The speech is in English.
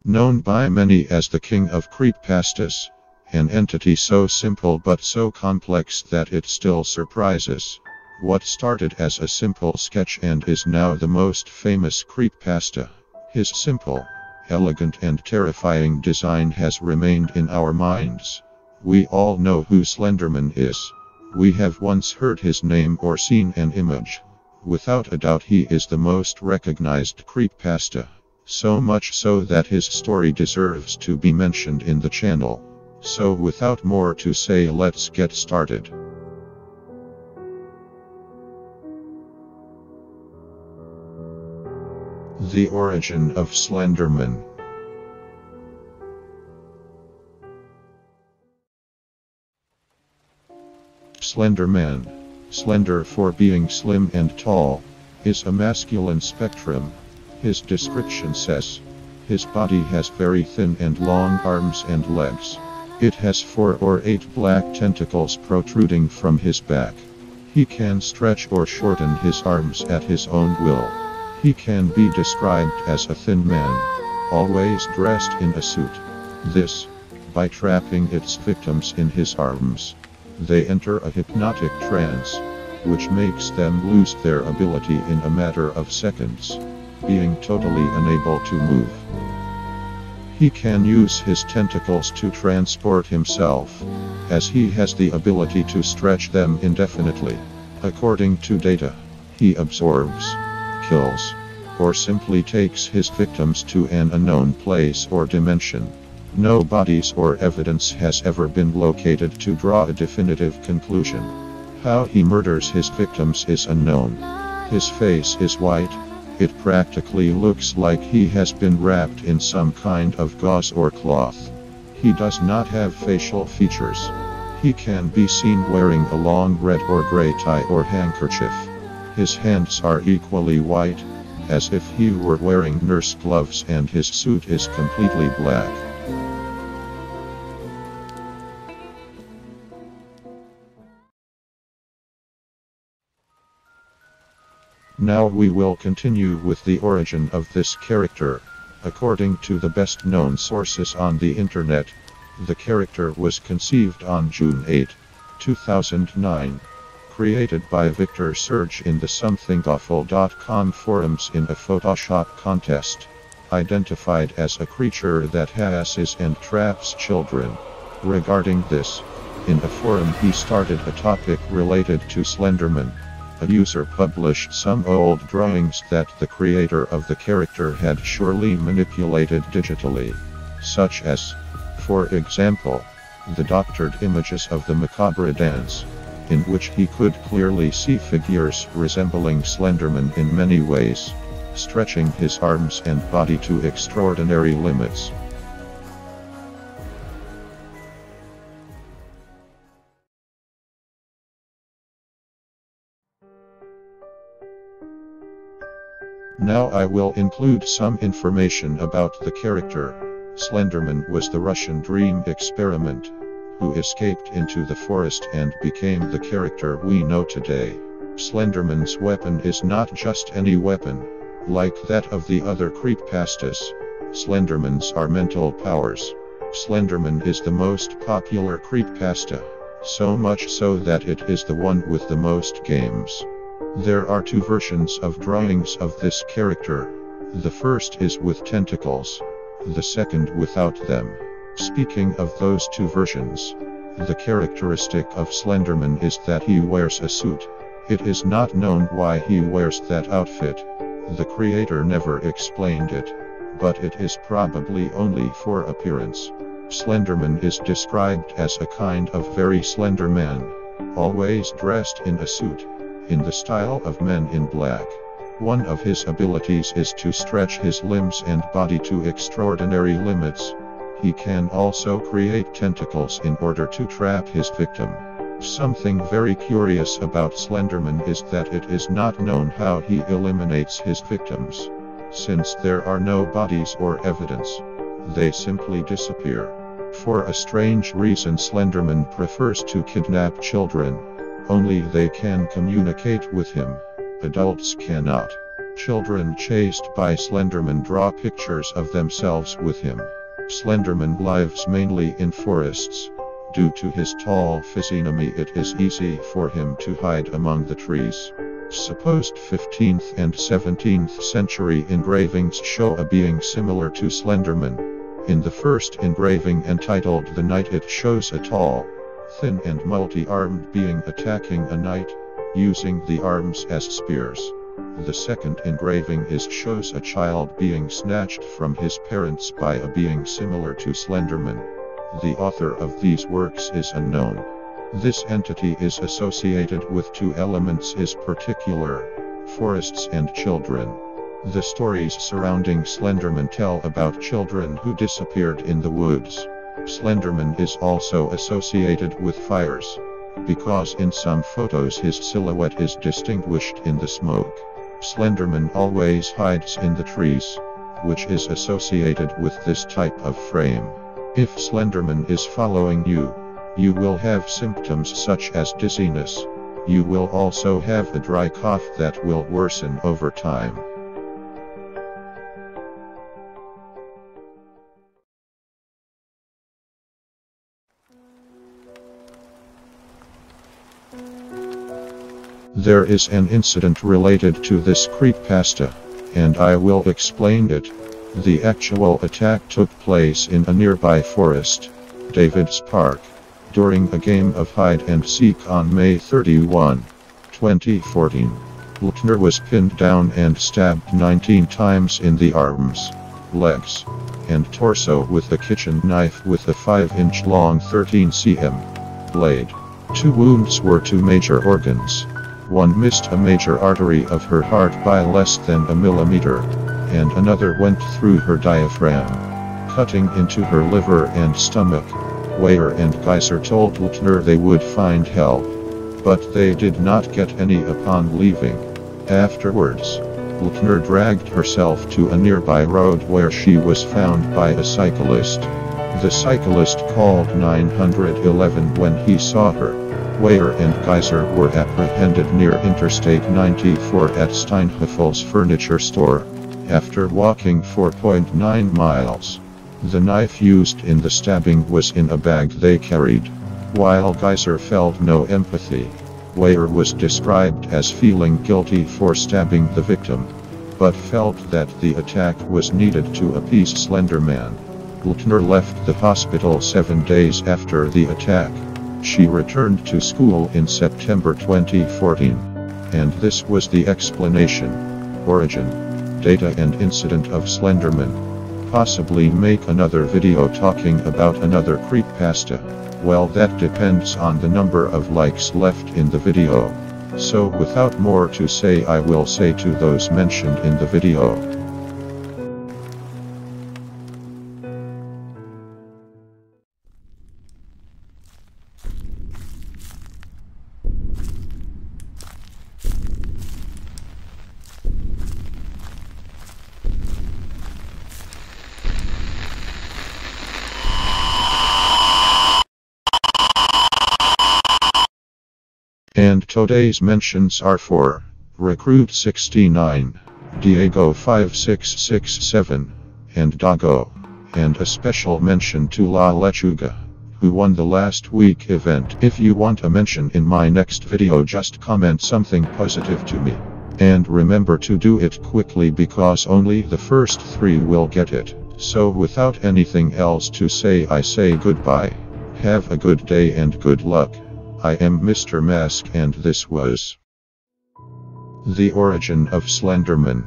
Known by many as the king of creepypastas, an entity so simple but so complex that it still surprises. What started as a simple sketch and is now the most famous creepypasta, his simple, elegant and terrifying design has remained in our minds. We all know who Slenderman is. We have once heard his name or seen an image. Without a doubt he is the most recognized creepypasta. So much so that his story deserves to be mentioned in the channel. So without more to say, let's get started. The origin of Slenderman. Slenderman, slender for being slim and tall, is a masculine spectrum. His description says, his body has very thin and long arms and legs. It has 4 or 8 black tentacles protruding from his back. He can stretch or shorten his arms at his own will. He can be described as a thin man, always dressed in a suit. This, by trapping its victims in his arms. They enter a hypnotic trance, which makes them lose their ability in a matter of seconds, being totally unable to move. He can use his tentacles to transport himself, as he has the ability to stretch them indefinitely. According to data, he absorbs, kills, or simply takes his victims to an unknown place or dimension. No bodies or evidence has ever been located to draw a definitive conclusion. How he murders his victims is unknown. His face is white. It practically looks like he has been wrapped in some kind of gauze or cloth. He does not have facial features. He can be seen wearing a long red or gray tie or handkerchief. His hands are equally white, as if he were wearing nurse gloves, and his suit is completely black. Now we will continue with the origin of this character. According to the best known sources on the internet, the character was conceived on June 8, 2009. Created by Victor Surge in the somethingawful.com forums in a Photoshop contest. Identified as a creature that harasses and traps children. Regarding this, in a forum he started a topic related to Slenderman. A user published some old drawings that the creator of the character had surely manipulated digitally. Such as, for example, the doctored images of the macabre dance, in which he could clearly see figures resembling Slenderman in many ways, stretching his arms and body to extraordinary limits. Now I will include some information about the character. Slenderman was the Russian dream experiment, who escaped into the forest and became the character we know today. Slenderman's weapon is not just any weapon, like that of the other creepypastas. Slenderman's are mental powers. Slenderman is the most popular creepypasta, so much so that it is the one with the most games. There are 2 versions of drawings of this character. The first is with tentacles, the second without them. Speaking of those 2 versions, the characteristic of Slenderman is that he wears a suit. It is not known why he wears that outfit. The creator never explained it, but it is probably only for appearance. Slenderman is described as a kind of very slender man, always dressed in a suit, in the style of Men in Black. One of his abilities is to stretch his limbs and body to extraordinary limits. He can also create tentacles in order to trap his victim. Something very curious about Slenderman is that it is not known how he eliminates his victims. Since there are no bodies or evidence, they simply disappear. For a strange reason, Slenderman prefers to kidnap children. Only they can communicate with him. Adults cannot. Children chased by Slenderman draw pictures of themselves with him. Slenderman lives mainly in forests. Due to his tall physiognomy, it is easy for him to hide among the trees. Supposed 15th and 17th century engravings show a being similar to Slenderman. In the first engraving entitled The Knight, it shows a tall, thin and multi-armed being attacking a knight, using the arms as spears. The second engraving shows a child being snatched from his parents by a being similar to Slenderman. The author of these works is unknown. This entity is associated with two elements in particular: forests and children. The stories surrounding Slenderman tell about children who disappeared in the woods. Slenderman is also associated with fires, because in some photos his silhouette is distinguished in the smoke. Slenderman always hides in the trees, which is associated with this type of frame. If Slenderman is following you, you will have symptoms such as dizziness. You will also have a dry cough that will worsen over time. There is an incident related to this creepypasta, and I will explain it. The actual attack took place in a nearby forest, David's Park, during a game of hide and seek on May 31, 2014. Loquendo was pinned down and stabbed 19 times in the arms, legs, and torso with a kitchen knife with a 5-inch long 13 cm blade. 2 wounds were to major organs. One missed a major artery of her heart by less than a millimeter, and another went through her diaphragm, cutting into her liver and stomach. Weyer and Geyser told Loquendo they would find help, but they did not get any upon leaving. Afterwards, Loquendo dragged herself to a nearby road where she was found by a cyclist. The cyclist called 911 when he saw her. Weyer and Geyser were apprehended near Interstate 94 at Steinhuffel's furniture store, after walking 4.9 miles. The knife used in the stabbing was in a bag they carried. While Geyser felt no empathy, Weyer was described as feeling guilty for stabbing the victim, but felt that the attack was needed to appease Slenderman. Loquendo left the hospital 7 days after the attack. She returned to school in September 2014. And this was the explanation, origin, data and incident of Slenderman. Possibly make another video talking about another creepypasta. Well, that depends on the number of likes left in the video. So without more to say, I will say to those mentioned in the video. And today's mentions are for Recruit 69, Diego 5667, and Dago, and a special mention to La Lechuga, who won the last week event. If you want a mention in my next video, just comment something positive to me. And remember to do it quickly because only the first 3 will get it. So without anything else to say, I say goodbye. Have a good day and good luck. I am Mr. Mask and this was The Origin of Slenderman.